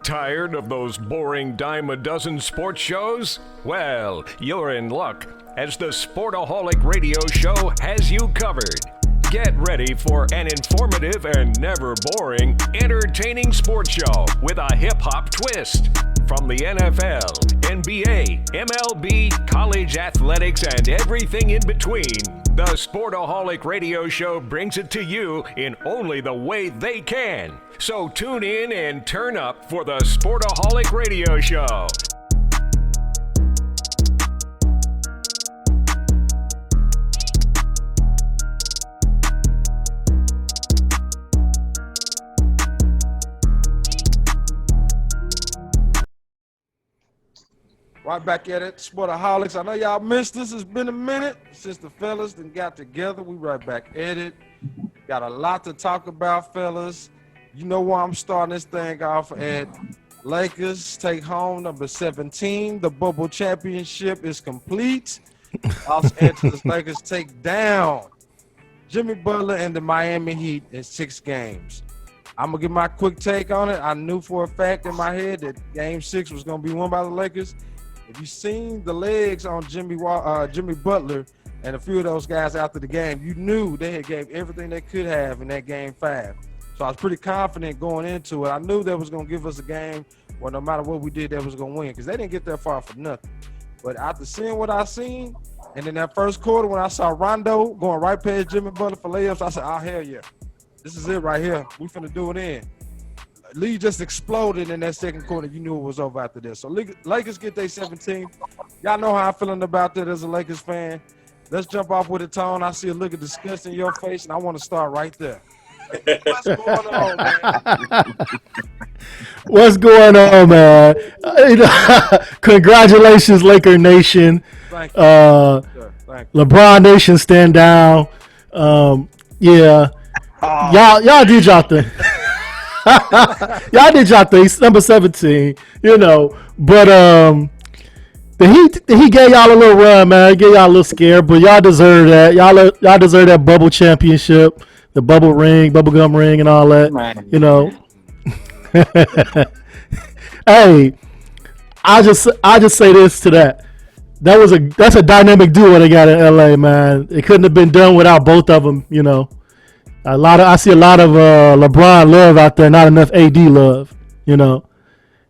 Tired of those boring dime a dozen sports shows? Well, you're in luck, as the Sportaholic radio show has you covered. Get ready for an informative and never boring, entertaining sports show with a hip-hop twist. From the NFL, NBA, MLB, college athletics, and everything in between, the Sportaholic radio show brings it to you in only the way they can. So tune in and turn up for the Sportaholic radio show. Right back at it, Sportaholics. I know y'all missed this. It's been a minute since the fellas done got together. We right back at it. Got a lot to talk about, fellas. You know why I'm starting this thing off at Lakers take home number 17. The bubble championship is complete. Los Angeles Lakers take down Jimmy Butler and the Miami Heat in 6 games. I'm going to give my quick take on it. I knew for a fact in my head that game 6 was going to be won by the Lakers. If you seen the legs on Jimmy Butler and a few of those guys after the game, you knew they had gave everything they could have in that game 5. So I was pretty confident going into it. I knew that was going to give us a game where no matter what we did, that was going to win because they didn't get that far for nothing. But after seeing what I seen, and in that first quarter when I saw Rondo going right past Jimmy Butler for layups, I said, oh, hell yeah. This is it right here. We finna do it in. Lee just exploded in that second quarter. You knew it was over after this. So Lakers get their 17. Y'all know how I'm feeling about that as a Lakers fan. Let's jump off with a tone. I see a look of disgust in your face, and I want to start right there. What's going on, man? What's going on, man? Congratulations, Laker Nation. Thank you. Thank you. LeBron Nation, stand down. Yeah. Y'all did y'all thing. Y'all did y'all thing. Number 17, you know. But the Heat gave y'all a little run, man. He gave y'all a little scare, but y'all deserve that. Y'all deserve that bubble championship, the bubble ring, bubblegum ring, and all that. Man. You know. Hey, I just say this to that. That's a dynamic duo they got in LA, man. It couldn't have been done without both of them, you know. I see a lot of LeBron love out there, not enough AD love. You know,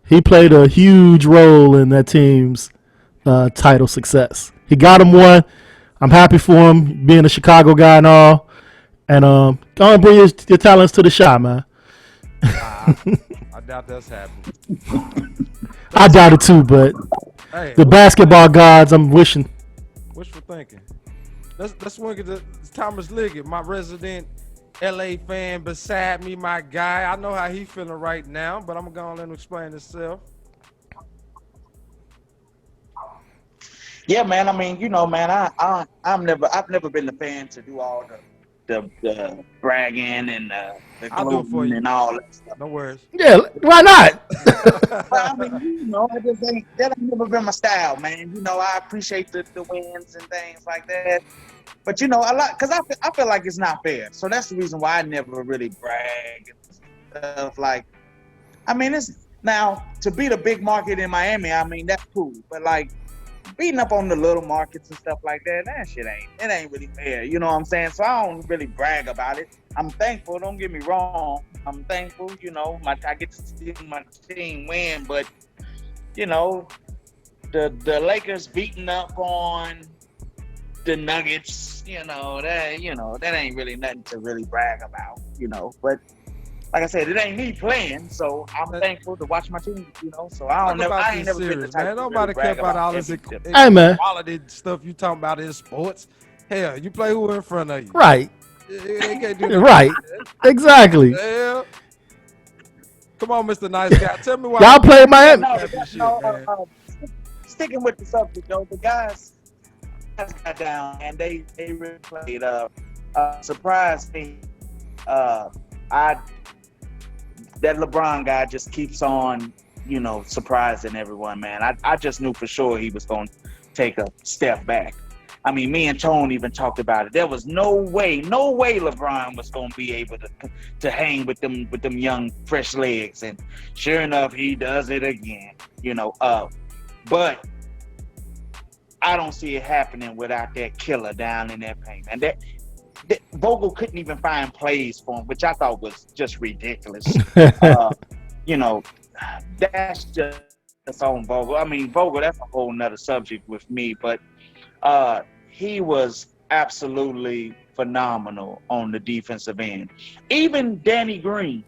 he played a huge role in that team's title success. He got him one. I'm happy for him, being a Chicago guy and all. And go and bring your talents to the shot, man. I doubt that's happening. I doubt it too, but hey, the basketball gods, I'm wishing. Wishful thinking. Let's swing it to Thomas Liggett, my resident LA fan beside me, my guy. I know how he feeling right now, but I'm gonna let him explain himself. Yeah, man. I mean, you know, man, I've never been the fan to do all the bragging and the gloating and all that stuff. No worries. Yeah, why not? But, I mean, you know, that ain't never been my style, man. You know, I appreciate the wins and things like that. But, you know, because I feel like it's not fair. So that's the reason why I never really brag and stuff. Like, I mean, it's now to beat a big market in Miami, I mean, that's cool. But, like, beating up on the little markets and stuff like that shit ain't really fair. You know what I'm saying? So I don't really brag about it. I'm thankful. Don't get me wrong. I'm thankful. You know, I get to see my team win. But, you know, the Lakers beating up on the Nuggets, you know, that ain't really nothing to really brag about, you know. But like I said, it ain't me playing, so I'm thankful to watch my team, you know. So I ain't never been the type man. to Nobody really care brag about all this hey, man. quality stuff you talking about in sports. Hell, you play who in front of you. Right. They can't do that. Right. Exactly. Yeah. Come on, Mr. Nice Guy. Tell me why y'all play Miami. Sticking with the subject, though, the guys got down and they really played surprised me. That LeBron guy just keeps on, you know, surprising everyone, man. I just knew for sure he was going to take a step back. I mean, me and Tone even talked about it. There was no way LeBron was gonna be able to hang with them young fresh legs. And sure enough, he does it again. But I don't see it happening without that killer down in that paint. And that Vogel couldn't even find plays for him, which I thought was just ridiculous. That's just on Vogel. I mean, Vogel, that's a whole nother subject with me, but he was absolutely phenomenal on the defensive end. Even Danny Green,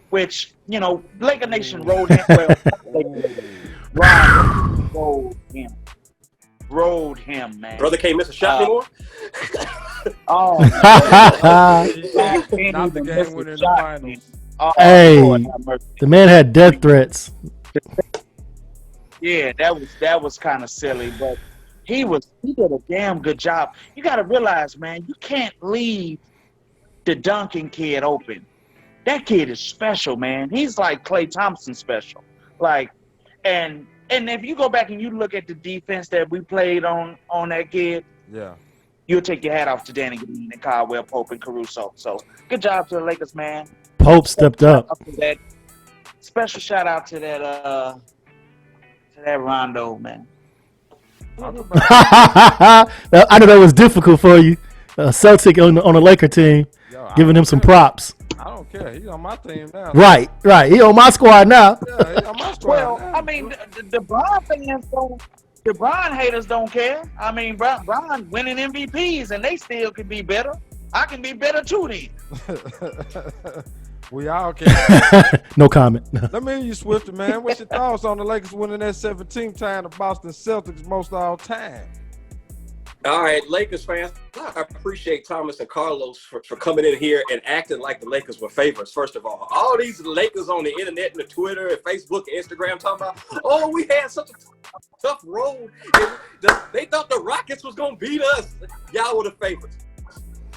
which, Laker Nation rode him well. Rode him, man. Brother can't miss a shot anymore? Not the game winner in the finals. Hey, the man had death threats. Yeah, that was kind of silly, but he did a damn good job. You got to realize, man, you can't leave the Duncan kid open. That kid is special, man. He's like Klay Thompson special. And if you go back and you look at the defense that we played on that kid, yeah, you'll take your hat off to Danny Green and Caldwell Pope and Caruso. So good job to the Lakers, man. Pope stepped up. Special shout out to that Rondo, man. I know that was difficult for you. Celtic on the Laker team, giving him some props. I don't care. He's on my team now. Right. He on my squad now. Yeah, he's on my squad. Well, now. I mean, the Bron fans don't. The Bron haters don't care. I mean, Bron winning MVPs, and they still can be better. I can be better too, then. We all can. No comment. Let me hear you, Swifty, man. What's your thoughts on the Lakers winning that 17th time, the Boston Celtics most all time? All right, Lakers fans, I appreciate Thomas and Carlos for coming in here and acting like the Lakers were favorites, first of all these Lakers on the internet and the Twitter and Facebook and Instagram talking about, oh, we had such a tough road. They thought the Rockets was going to beat us. Y'all were the favorites.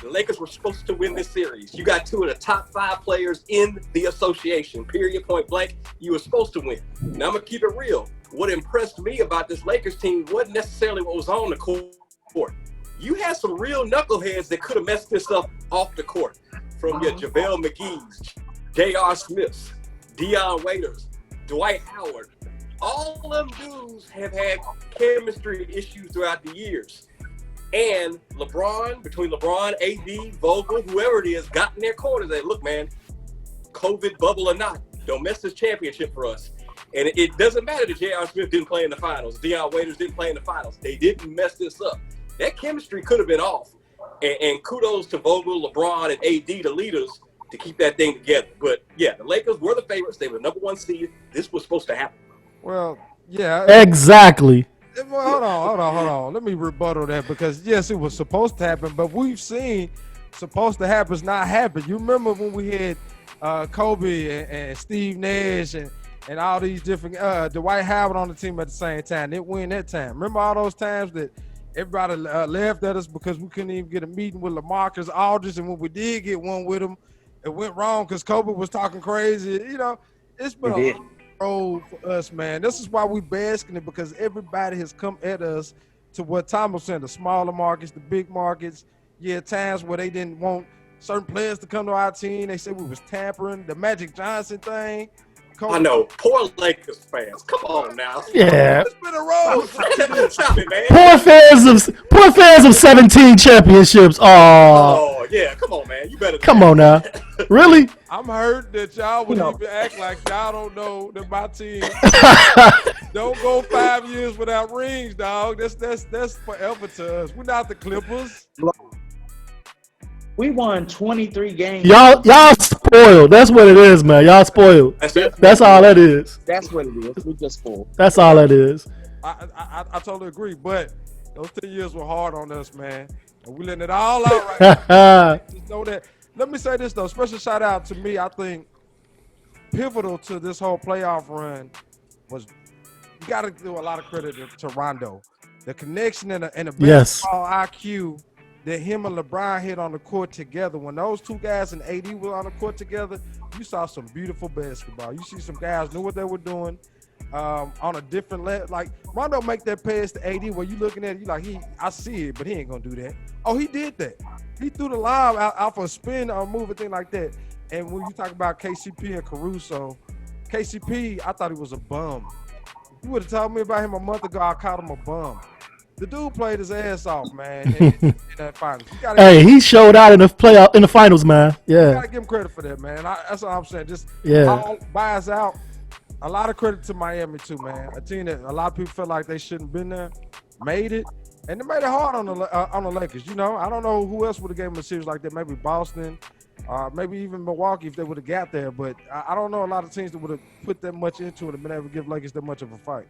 The Lakers were supposed to win this series. You got two of the top 5 players in the association, period, point blank. You were supposed to win. Now, I'm going to keep it real. What impressed me about this Lakers team wasn't necessarily what was on the court. You had some real knuckleheads that could have messed this up off the court. From your JaVale McGee's, J.R. Smiths, Dion Waiters, Dwight Howard. All of them dudes have had chemistry issues throughout the years. And between LeBron, AD, Vogel, whoever it is, got in their corners and look, man, COVID bubble or not, don't mess this championship for us. And it doesn't matter that J.R. Smith didn't play in the finals, Dion Waiters didn't play in the finals. They didn't mess this up. That chemistry could have been off. And kudos to Vogel, LeBron, and AD, the leaders, to keep that thing together. But, yeah, the Lakers were the favorites. They were the number 1 seed. This was supposed to happen. Well, yeah. Exactly. Well, hold on. Let me rebuttal that because, yes, it was supposed to happen, but we've seen supposed to happen is not happen. You remember when we had Kobe and Steve Nash and all these different Dwight Howard on the team at the same time. They win that time. Remember all those times that everybody laughed at us because we couldn't even get a meeting with LaMarcus Aldridge, and when we did get one with him, it went wrong because Kobe was talking crazy. It's been a road for us, man. This is why we basking it, because everybody has come at us to what Tom was saying, the smaller markets, the big markets. Yeah, times where they didn't want certain players to come to our team. They said we was tampering. The Magic Johnson thing. I know. Poor Lakers fans. Come on now. Yeah. It's been a road. Stop it, man. Poor fans of 17 championships. Oh, yeah. Come on, man. You better. Come on now. Really? I'm hurt that y'all would even act like y'all don't know that my team don't go 5 years without rings, dog. That's forever to us. We're not the Clippers. We won 23 games. Y'all spoiled. That's what it is, man. Y'all spoiled. That's all that is. That's what it is. We just spoiled. That's all that is. I totally agree, but those 10 years were hard on us, man. And we letting it all out right now. Just know that. Let me say this, though. Special shout out to me. I think pivotal to this whole playoff run was you got to give a lot of credit to Rondo. The connection and the basketball IQ that him and LeBron hit on the court together. When those two guys and AD were on the court together, you saw some beautiful basketball. You see some guys knew what they were doing. on a different level. Like Rondo make that pass to AD where you looking at it, you like I see it, but he ain't gonna do that. Oh, he did that. He threw the lob out for a spin or move, a thing like that. And when you talk about KCP and Caruso, KCP, I thought he was a bum. You would have told me about him a month ago, I called him a bum. The dude played his ass off, man, in that finals. Hey, he showed out in the finals, man. Yeah. You gotta give him credit for that, man. That's all I'm saying. Just all buys out. A lot of credit to Miami too, man. A team that a lot of people feel like they shouldn't have been there, made it, and they made it hard on the Lakers. You know, I don't know who else would have gave them a series like that. Maybe Boston, maybe even Milwaukee if they would have got there. But I don't know a lot of teams that would have put that much into it and been able to give Lakers that much of a fight.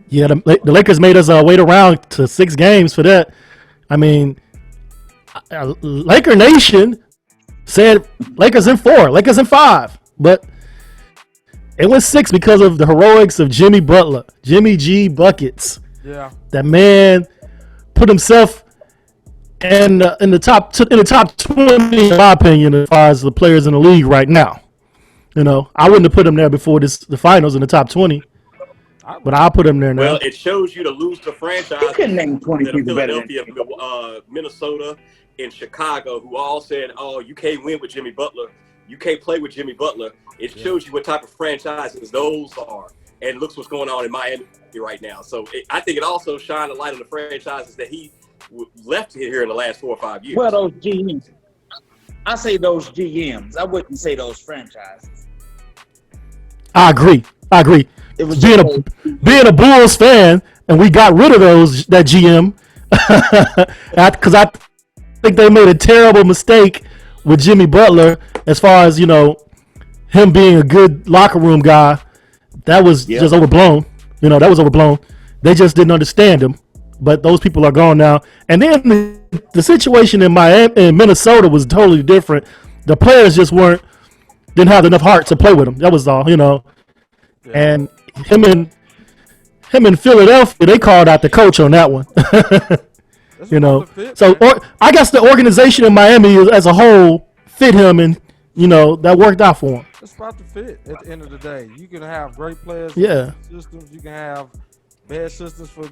Yeah, the Lakers made us wait around to 6 games for that. I mean, Laker Nation said Lakers in 4, Lakers in 5, but it was 6 because of the heroics of Jimmy Butler, Jimmy G buckets. Yeah, that man put himself in the top 20 in my opinion as far as the players in the league right now. You know, I wouldn't have put him there before the finals in the top 20. But I'll put him there now. Well, it shows you to lose the franchise. You can name 20 that people better Philadelphia, Minnesota, and Chicago, who all said, "Oh, you can't win with Jimmy Butler. You can't play with Jimmy Butler." It shows you what type of franchises those are, and looks what's going on in Miami right now. So I think it also shined a light on the franchises that he left here in the last 4 or 5 years. Well, those GMs. I say those GMs. I wouldn't say those franchises. I agree. It was being a Bulls fan, and we got rid of that GM because I think they made a terrible mistake with Jimmy Butler as far as, you know, him being a good locker room guy. That was just overblown. You know, that was overblown. They just didn't understand him. But those people are gone now. And then the situation in Minnesota was totally different. The players just didn't have enough heart to play with him. That was all, you know. Yeah. And him in Philadelphia, they called out the coach on that one. You know, I guess the organization in Miami as a whole fit him, and you know that worked out for him. It's about to fit. At the end of the day, you can have great players. Systems. You can have bad systems for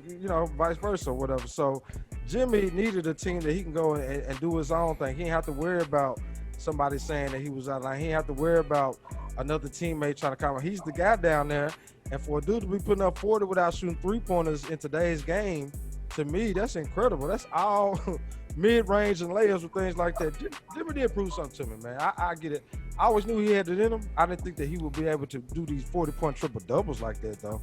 vice versa or whatever. So Jimmy needed a team that he can go and do his own thing. He didn't have to worry about somebody saying that he was out. He didn't have to worry about another teammate trying to come. He's the guy down there. And for a dude to be putting up 40 without shooting 3-pointers in today's game, to me, that's incredible. That's all mid-range and layups and things like that. Jimmy did prove something to me, man. I get it. I always knew he had it in him. I didn't think that he would be able to do these 40-point triple-doubles like that, though.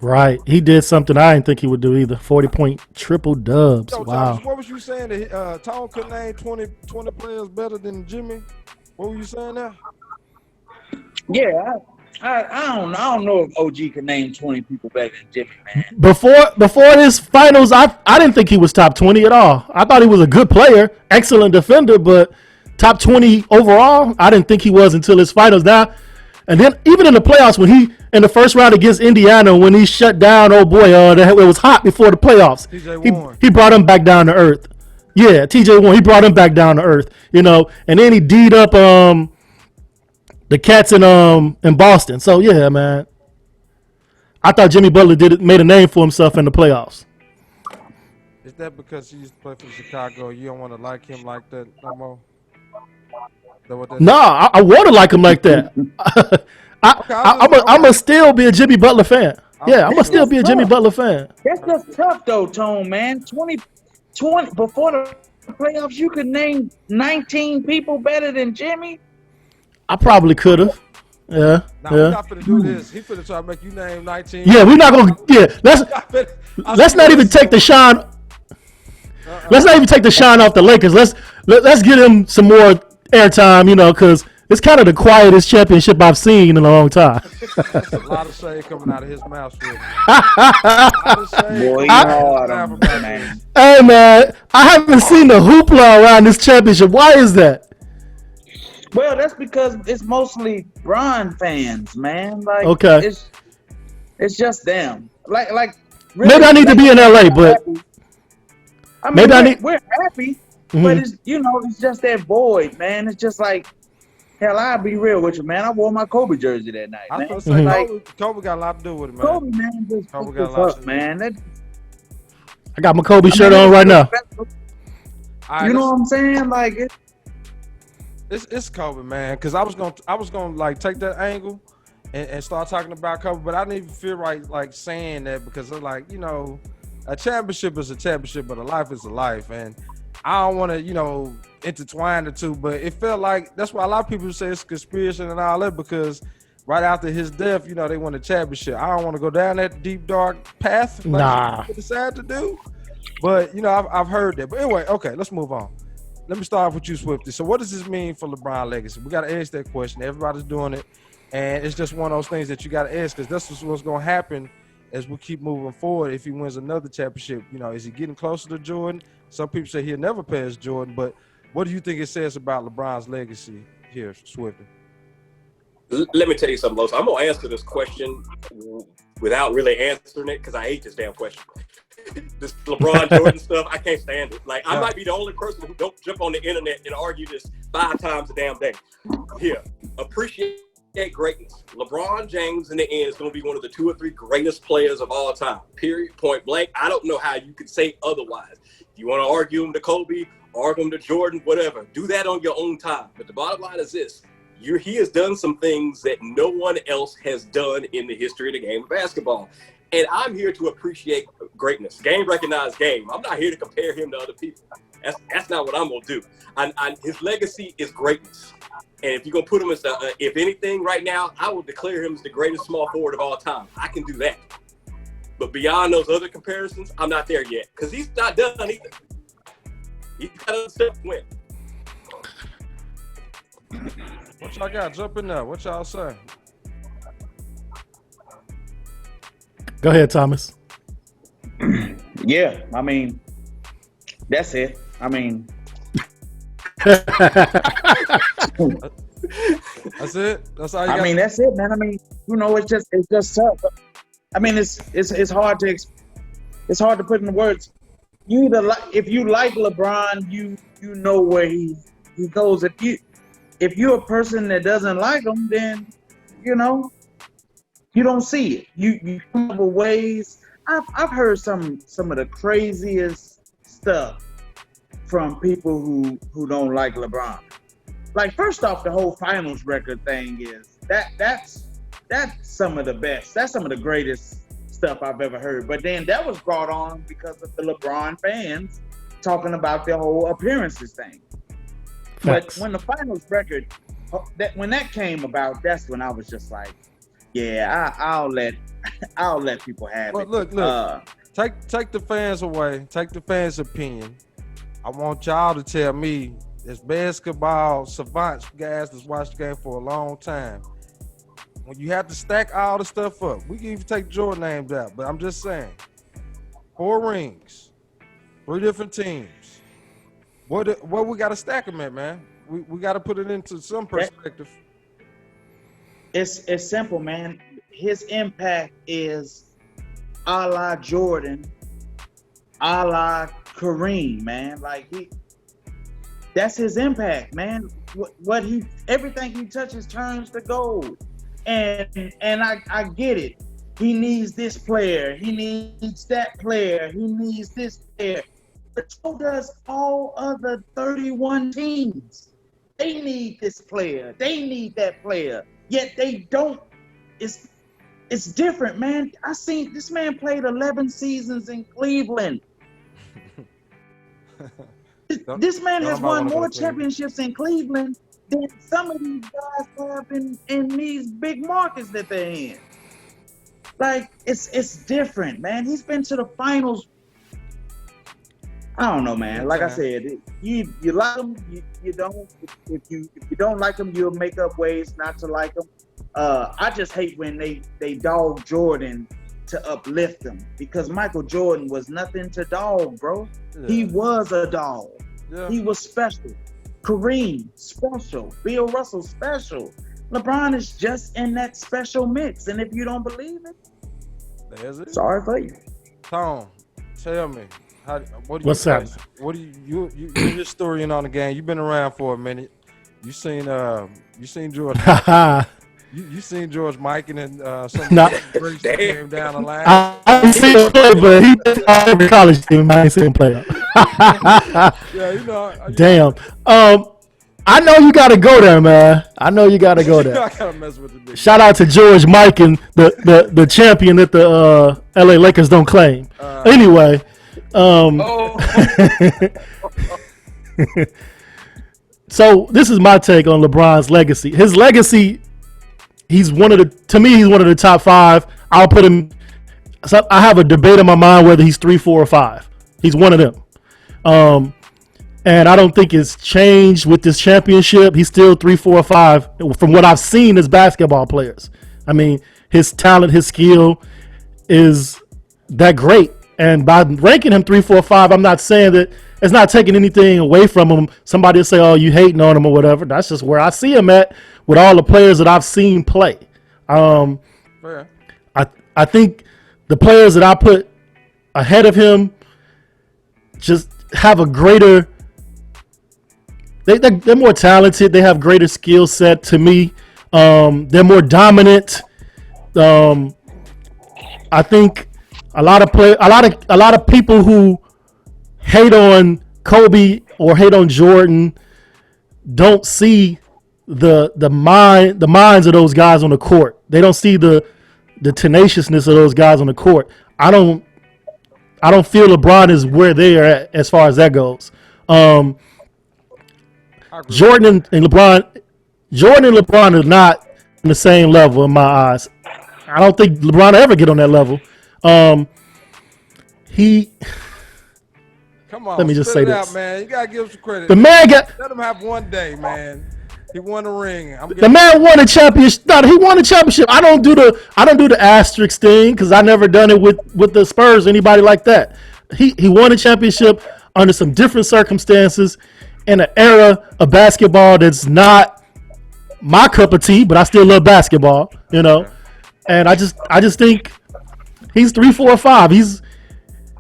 Right. He did something I didn't think he would do either. 40-point triple-dubs. Wow. Thomas, what was you saying? That Tone could name 20 players better than Jimmy? What were you saying there? Yeah, I don't know if OG can name 20 people better than Jimmy, man. Before this finals, I didn't think he was top 20 at all. I thought he was a good player, excellent defender, but top 20 overall, I didn't think he was until his finals now. And then even in the playoffs, when he in the first round against Indiana, when he shut down, it was hot before the playoffs. He brought him back down to earth. Yeah, TJ Warren, he brought him back down to earth. You know, and then he D'd up the Cats in Boston. So yeah, man. I thought Jimmy Butler made a name for himself in the playoffs. Is that because he used to play for Chicago? You don't want to like him like that no more? No, I want to like him like that. I'm gonna still be a Jimmy Butler fan. Yeah, I'm gonna still be a Jimmy Butler fan. That's just tough though, Tone, man. 20 before the playoffs, you could name 19 people better than Jimmy. I probably could have. Yeah. We're not finna do this. He finna try to make you name 19. Yeah, we're not gonna. Yeah, let's not even take the shine. Let's not even take the shine off the Lakers. Let's get him some more airtime, you know, because it's kind of the quietest championship I've seen in a long time. That's a lot of shade coming out of his mouth. Boy, man. Hey man, I haven't seen the hoopla around this championship. Why is that? Well, that's because it's mostly Bron fans, man. Like, okay, it's just them. Like really, maybe I need to be in LA, but I mean, we're happy, but it's it's just that void, man. It's just like Hell, I'll be real with you, man. I wore my Kobe jersey that night, I man. was gonna say Like, Kobe got a lot to do with it, man. Kobe, man, just Kobe fucked got a us lot up, to do. man. I got my Kobe shirt on right now. All right, You know what I'm saying? Like, it's Kobe, man. Because I was gonna like take that angle and start talking about Kobe, but I didn't even feel right like saying that because it's like, you know, a championship is a championship, but a life is a life, and I don't want to, you know, intertwine the two. But it felt like that's why a lot of people say it's conspiracy and all that, because right after his death, you know, they won the championship. I don't want to go down that deep dark path like Nah. people decide to do. But you know, I've heard that. But anyway, okay, let's move on. Let me start off with you, Swifty. So what does this mean for LeBron legacy? We got to ask that question. Everybody's doing it. And it's just one of those things that you got to ask, because that's what's going to happen as we keep moving forward. If he wins another championship, you know, is he getting closer to Jordan? Some people say he'll never pass Jordan, but what do you think it says about LeBron's legacy here, Swifty? Let me tell you something, Los. I'm going to answer this question without really answering it because I hate this damn question. This LeBron Jordan stuff, I can't stand it. Like, I might be the only person who don't jump on the internet and argue this 5 times a damn day. Here, appreciate greatness. LeBron James, in the end, is going to be one of the 2 or 3 greatest players of all time. Period. Point blank. I don't know how you could say otherwise. If you want to argue him to Kobe, argue him to Jordan, whatever, do that on your own time. But the bottom line is this. He has done some things that no one else has done in the history of the game of basketball. And I'm here to appreciate greatness. Game recognized game. I'm not here to compare him to other people. That's not what I'm going to do. His legacy is greatness. And if you're going to put him as, if anything right now, I would declare him as the greatest small forward of all time. I can do that. But beyond those other comparisons, I'm not there yet. Because he's not done either. He's got other stuff to win. What y'all got? Jump in there. What y'all say? Go ahead, Thomas. yeah, I mean, that's it. I mean, That's it? That's all you got? I mean, that's it, man. I mean, you know, it's just tough. I mean, it's hard to put in words. You either if you like LeBron, you know where he goes. If you're a person that doesn't like him, then you know you don't see it. You come up with ways. I've heard some of the craziest stuff from people who don't like LeBron. Like, first off, the whole finals record thing is that's some of the best. That's some of the greatest stuff I've ever heard. But then that was brought on because of the LeBron fans talking about the whole appearances thing. Facts. But when the finals record, when that came about, that's when I was just like, yeah, I'll let people have it. Look. Take the fans away. Take the fans' opinion. I want y'all to tell me, as basketball savants, guys that's watched the game for a long time, when you have to stack all the stuff up, we can even take Jordan names out, but I'm just saying, 4 rings, 3 different teams. What we got to stack them at, man? We got to put it into some perspective. It's simple, man. His impact is a la Jordan, a la Kareem, man. Like, that's his impact, man. Everything he touches turns to gold. And I get it. He needs this player. He needs that player. He needs this player. But so does all other 31 teams. They need this player. They need that player. Yet they don't. It's different, man. I seen this man played 11 seasons in Cleveland. This man has won more championships in Cleveland than some of these guys have in these big markets that they're in. Like, it's different, man. He's been to the finals. I don't know, man. Like I said, you like him, you don't. If you don't like him, you'll make up ways not to like him. I just hate when they dog Jordan to uplift him, because Michael Jordan was nothing to dog, bro. Yeah. He was a dog. Yeah. He was special. Kareem, special. Bill Russell, special. LeBron is just in that special mix, and if you don't believe it, there's it. Sorry for you. Tom, tell me, what do you What's think? up? What do you're historian on the game? You've been around for a minute. You seen George? You seen George Mike and some Nah. breaks that came down the line? I didn't see him play, but he did every college team. I ain't seen him play. Yeah, you know. Damn. I know you got to go there, man. I know you got to go there. I gotta mess with the big Shout out to George Mike and the champion that the LA Lakers don't claim. Anyway, so this is my take on LeBron's legacy. His legacy, he's one of the top 5. I'll put him. So I have a debate in my mind whether he's 3, 4, or 5. He's one of them. And I don't think it's changed with this championship. He's still 3, 4, or 5 from what I've seen as basketball players. I mean, his talent, his skill is that great. And by ranking him 3, 4, 5, I'm not saying that it's not taking anything away from him. Somebody will say, oh, you hating on him or whatever. That's just where I see him at with all the players that I've seen play. I think the players that I put ahead of him just have a greater... They're more talented. They have greater skill set to me. They're more dominant. I think a lot of people who hate on Kobe or hate on Jordan don't see the minds of those guys on the court. They don't see the tenaciousness of those guys on the court. I don't feel LeBron is where they are at as far as that goes. Jordan and LeBron are not in the same level in my eyes. I don't think LeBron will ever get on that level. Come on, let me just say out, this, man. You gotta give him some credit. The man let him have one day, man. He won a ring. The man won a championship. No, he won a championship. I don't do the asterisk thing because I never done it with the Spurs or anybody like that. He won a championship under some different circumstances in an era of basketball that's not my cup of tea, but I still love basketball, you know. And I just think he's 3, 4, or 5.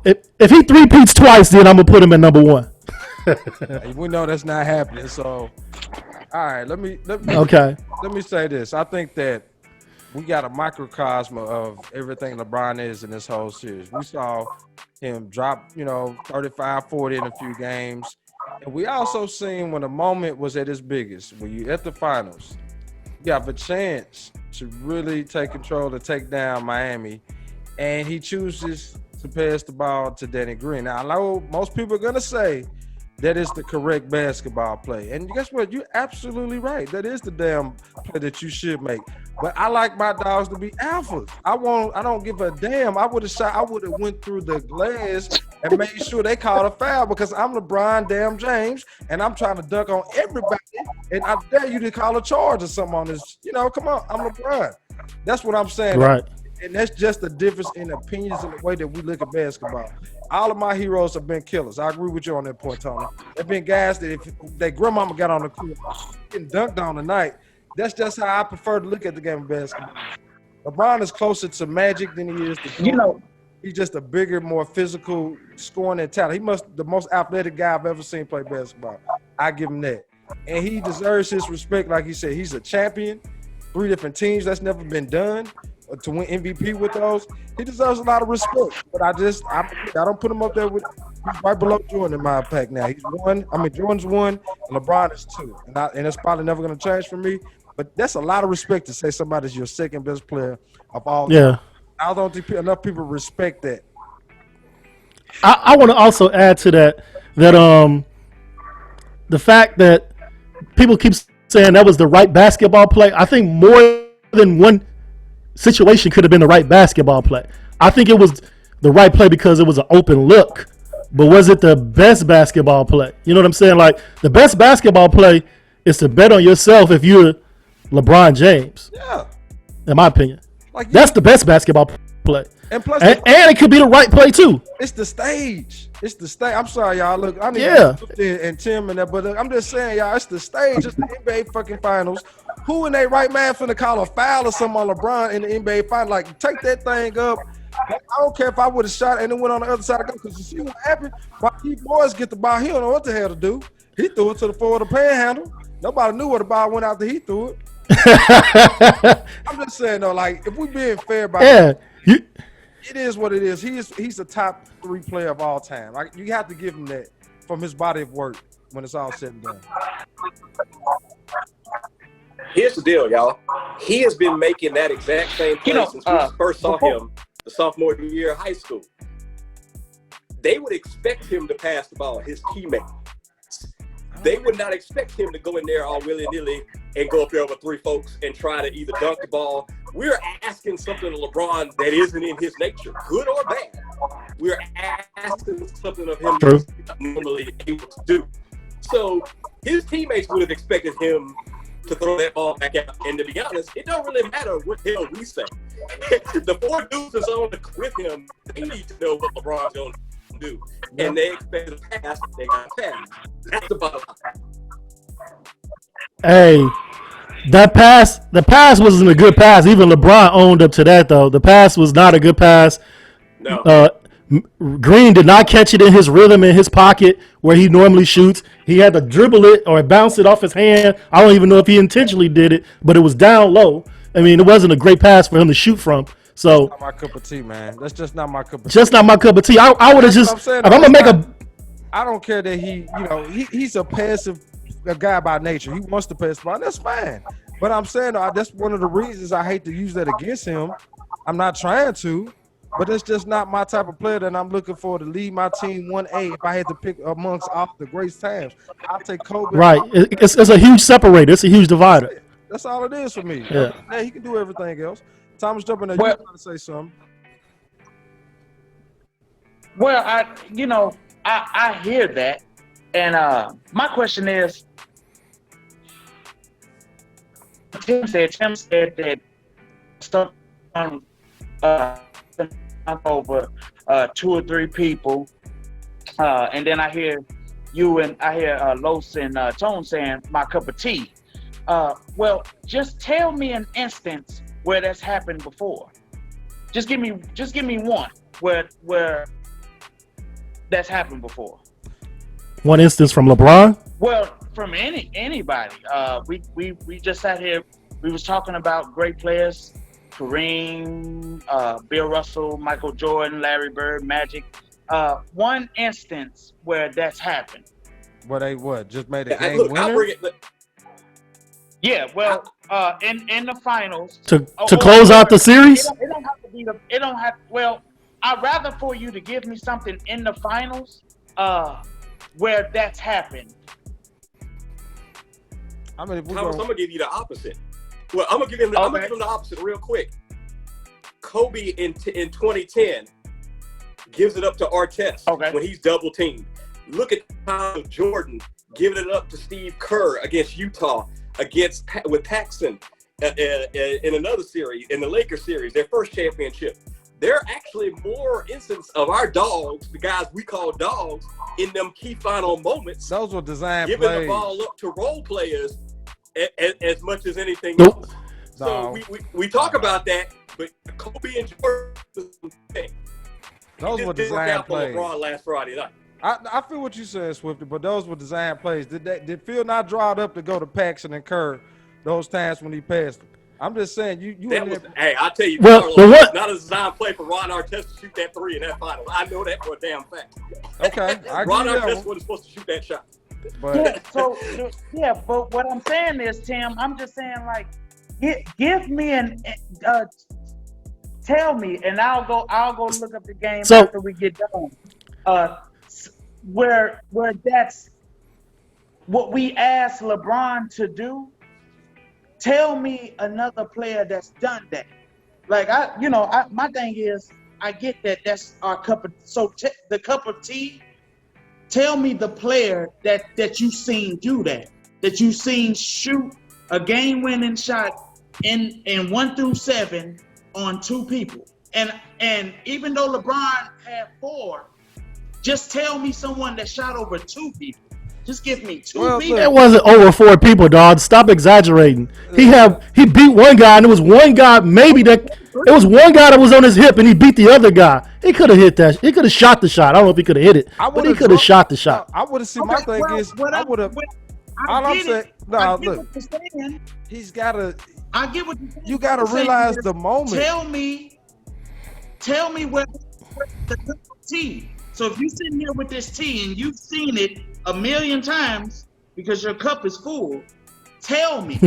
If he three-peats twice, then I'm gonna put him at number 1. We know that's not happening. So, all right, let me say this. I think that we got a microcosm of everything LeBron is in this whole series. We saw him drop, 35, 40 in a few games. And we also seen when the moment was at its biggest, when you at the finals, you have a chance to really take control to take down Miami, and he chooses to pass the ball to Danny Green. Now, I know most people are going to say that is the correct basketball play. And guess what? You're absolutely right. That is the damn play that you should make. But I like my dogs to be alphas. I don't give a damn. I would have went through the glass and made sure they called a foul because I'm LeBron damn James and I'm trying to dunk on everybody. And I dare you to call a charge or something on this. Come on, I'm LeBron. That's what I'm saying. Right. And that's just the difference in opinions and the way that we look at basketball. All of my heroes have been killers. I agree with you on that point, Tony. They've been guys that if their grandmama got on the court getting dunked on tonight, that's just how I prefer to look at the game of basketball. LeBron is closer to Magic than he is to Jordan. He's just a bigger, more physical scoring and talent. The most athletic guy I've ever seen play basketball. I give him that. And he deserves his respect. Like he said, he's a champion. 3 different teams. That's never been done. To win MVP with those, he deserves a lot of respect. But I don't put him up there with. He's right below Jordan in my pack now. He's 1. Jordan's 1, and LeBron is 2. And that's probably never going to change for me. But that's a lot of respect to say somebody's your second best player of all time. Yeah. I don't think enough people respect that. I want to also add to that the fact that people keep saying that was the right basketball play. I think more than one situation could have been the right basketball play. I think it was the right play because it was an open look. But was it the best basketball play? You know what I'm saying? Like, the best basketball play is to bet on yourself if you're LeBron James. Yeah. In my opinion. That's the best basketball play. And plus, and it could be the right play too. It's the stage. I'm sorry, y'all. Look, I need and Tim and that, but I'm just saying, y'all, it's the stage. It's the NBA fucking finals. Who in their right man finna call a foul or something on LeBron in the NBA final? Like, take that thing up. I don't care if I would have shot and it went on the other side of the because you see what happened? My key boys get the ball. He don't know what the hell to do. He threw it to the forward of the panhandle. Nobody knew what the ball went after he threw it. I'm just saying though, like if we being fair about it is what it is. He's the top 3 player of all time. Like you have to give him that from his body of work when it's all said and done. Here's the deal, y'all. He has been making that exact same play since we first saw him the sophomore year of high school. They would expect him to pass the ball, his teammates. They would not expect him to go in there all willy-nilly and go up there with 3 folks and try to either dunk the ball. We're asking something of LeBron that isn't in his nature, good or bad. We're asking something of him he's not normally able to do. So his teammates would have expected him to throw that ball back out. And to be honest, it don't really matter what the hell we say. The 4 dudes that's on the with him, they need to know what LeBron's going to do. And they expect to pass, they got to pass. That's the bottom line. Hey, the pass wasn't a good pass. Even LeBron owned up to that, though. The pass was not a good pass. No. Green did not catch it in his rhythm in his pocket where he normally shoots. He had to dribble it or bounce it off his hand. I don't even know if he intentionally did it, but it was down low. I mean, it wasn't a great pass for him to shoot from. So not my cup of tea, man. That's just not my cup of tea. Just not my cup of tea. I would have just. Saying, if I'm gonna make a. I don't care that he's a passive guy by nature. He wants to pass the ball. That's fine. But I'm saying that's one of the reasons I hate to use that against him. I'm not trying to. But it's just not my type of player that I'm looking for to lead my team 1A. If I had to pick amongst all the great times, I'll take Kobe. Right. It's a huge separator. It's a huge divider. That's all it is for me. Yeah. Hey, he can do everything else. Thomas, jump in there. You trying to say something? Well, I hear that, and my question is, Tim said that stuff over 2 or 3 people, and then I hear you and I hear Los and Tone saying my cup of tea. Well, just tell me an instance where that's happened before. Just give me one where that's happened before. One instance from LeBron? Well, from anybody. We just sat here. We was talking about great players. Kareem, Bill Russell, Michael Jordan, Larry Bird, Magic. One instance where that's happened. Where they just made a game winner? I'll bring it. Yeah, well, in the finals to close out the series. It don't have to be it don't have. Well, I'd rather for you to give me something in the finals, where that's happened. Thomas, I'm gonna give you the opposite. Well, I'm gonna give him the opposite real quick. Kobe in 2010 gives it up to Artest when he's double teamed. Look at how Jordan giving it up to Steve Kerr against Utah, with Paxson in another series, in the Lakers series, their first championship. There are actually more instances of our dogs, the guys we call dogs, in them key final moments. Those were designed giving plays. the ball up to role players as much as anything else. So we talk about that, but Kobe and Jordan, those were designed plays. LeBron last Friday night. I feel what you said, Swifty, but those were designed plays. Did Phil not draw it up to go to Paxson and Kerr those times when he passed them? I'm just saying Hey, I'll tell you, not a design play for Ron Artest to shoot that 3 in that final. I know that for a damn fact. Okay, Ron Artest wasn't supposed to shoot that shot. But but what I'm saying is, Tim, I'm just saying, like, give me tell me, and I'll go look up the game after we get done. Where that's what we asked LeBron to do. Tell me another player that's done that. Like my thing is, I get that that's our cup of the cup of tea. Tell me the player that you seen do that you seen shoot a game-winning shot in 1 through 7 on 2 people. And even though LeBron had 4, just tell me someone that shot over 2 people. Just give me 2 people. It wasn't over 4 people, dog. Stop exaggerating. He beat one guy, and it was one guy that was on his hip, and he beat the other guy. He could have hit that. He could have shot the shot. I don't know if he could have hit it, but he could have shot the shot. I would have seen. My thing is, all I'm get saying, it. no, I get look, what you're saying. he's gotta. I get what you're saying. You gotta I'm saying realize is, the moment. Tell me where the cup of tea. So if you're sitting here with this tea and you've seen it a million times because your cup is full, tell me.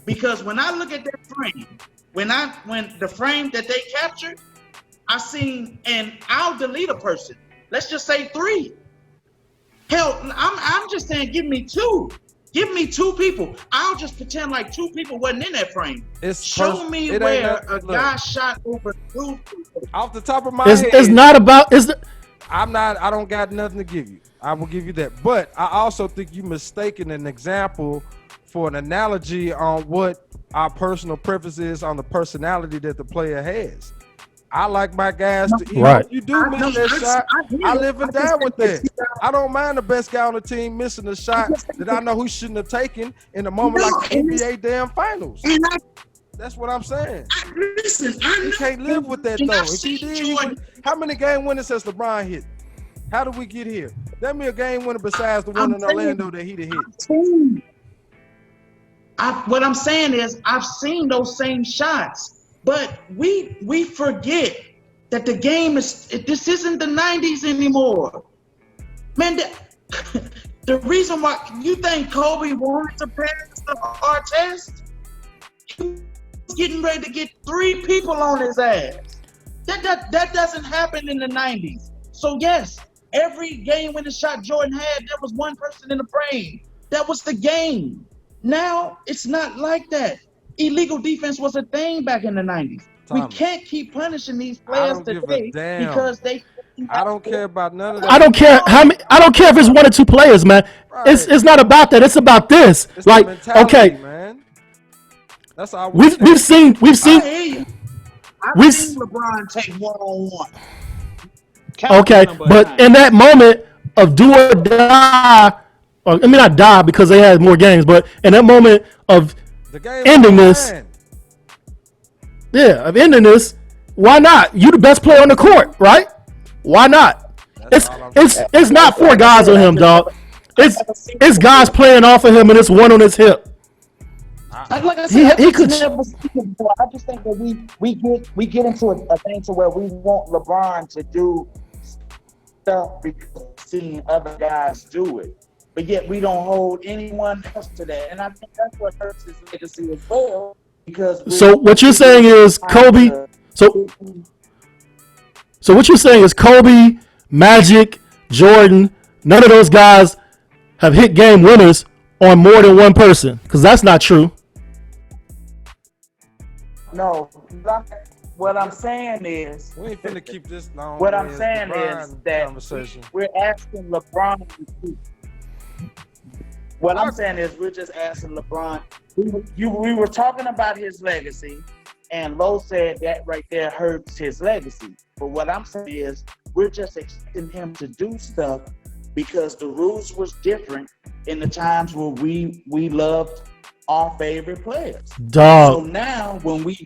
Because when I look at that frame, when the frame that they captured, I seen, and I'll delete a person. Let's just say 3. Hell, I'm just saying, give me 2. Give me 2 people. I'll just pretend like 2 people wasn't in that frame. Show me where a guy shot over 2 people. Off the top of my head, it's not about. I don't got nothing to give you. I will give you that. But I also think you mistaken an example for an analogy on what our personal preference is on the personality that the player has. I like my guys to, right. You do miss that shot. I live and die with that. I don't mind the best guy on the team missing a shot that I know he shouldn't have taken in a moment like the NBA damn finals. That's what I'm saying. He can't live with that though. If he did, how many game winners has LeBron hit? How did we get here? That me a game winner besides the one in Orlando that he'd have hit. What I'm saying is, I've seen those same shots. But we forget that the game this isn't the 90s anymore. Man, the reason why you think Kobe wanted to pass our test, he was getting ready to get 3 people on his ass. That doesn't happen in the 90s. So yes, every game winning shot Jordan had, there was one person in the frame. That was the game. Now it's not like that. Illegal defense was a thing back in the 90s. We can't keep punishing these players today because they. I don't care about none of that. I don't care how many. I don't care if it's 1 or 2 players, man. Right. It's not about that. It's about this. It's like, okay, man. That's all we've seen. I've seen LeBron take 1-on-1. Okay, but in that moment of do or die, or I mean not die because they had more games, but in that moment of ending this, why not? You the best player on the court, right? Why not? It's not 4 guys on him, dog. It's guys playing off of him and it's one on his hip. Like I said, he could never see it before. I just think that we get into a thing to where we want LeBron to do stuff because we've seen other guys do it. But yet we don't hold anyone else to that. And I think that's what hurts his legacy as well. Because so what you're saying is Kobe. So what you're saying is Kobe, Magic, Jordan, none of those guys have hit game winners on more than one person. Because that's not true. No. What I'm saying is, we ain't finna keep this long. What I'm saying is that we're asking LeBron to keep. What I'm saying is we're just asking LeBron. We were talking about his legacy, and Lo said that right there hurts his legacy. But what I'm saying is we're just expecting him to do stuff because the rules was different in the times where we loved our favorite players. Dog. So now when we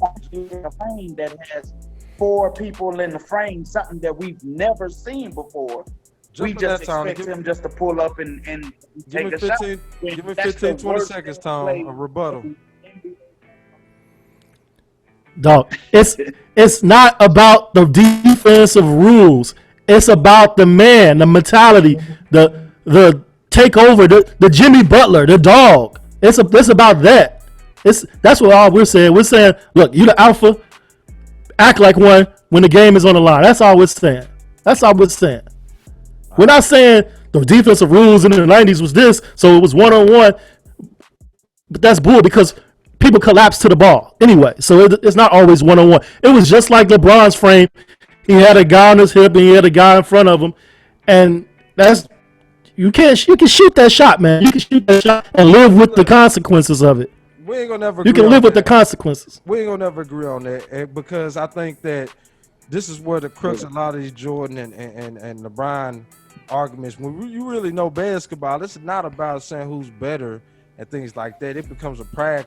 a frame that has 4 people in the frame, something that we've never seen before. We just expect him just to pull up and take a shot. Give me 15, 20 seconds, Tom, a rebuttal. Dog, it's not about the defensive rules. It's about the man, the mentality, the takeover, the Jimmy Butler, the dog. It's about that. That's what all we're saying. We're saying, look, you the alpha, act like one when the game is on the line. That's all we're saying. We're not saying the defensive rules in the 90s was this, so it was 1-on-1. But that's bull because people collapse to the ball anyway. So it's not always 1-on-1. It was just like LeBron's frame. He had a guy on his hip and he had a guy in front of him. And you can shoot that shot, man. You can shoot that shot and live with the consequences of it. We ain't gonna never. You can live with the consequences. We ain't gonna never agree on that because I think that this is where the crux of a lot of these Jordan and LeBron arguments. When you really know basketball, this is not about saying who's better and things like that. It becomes a pride.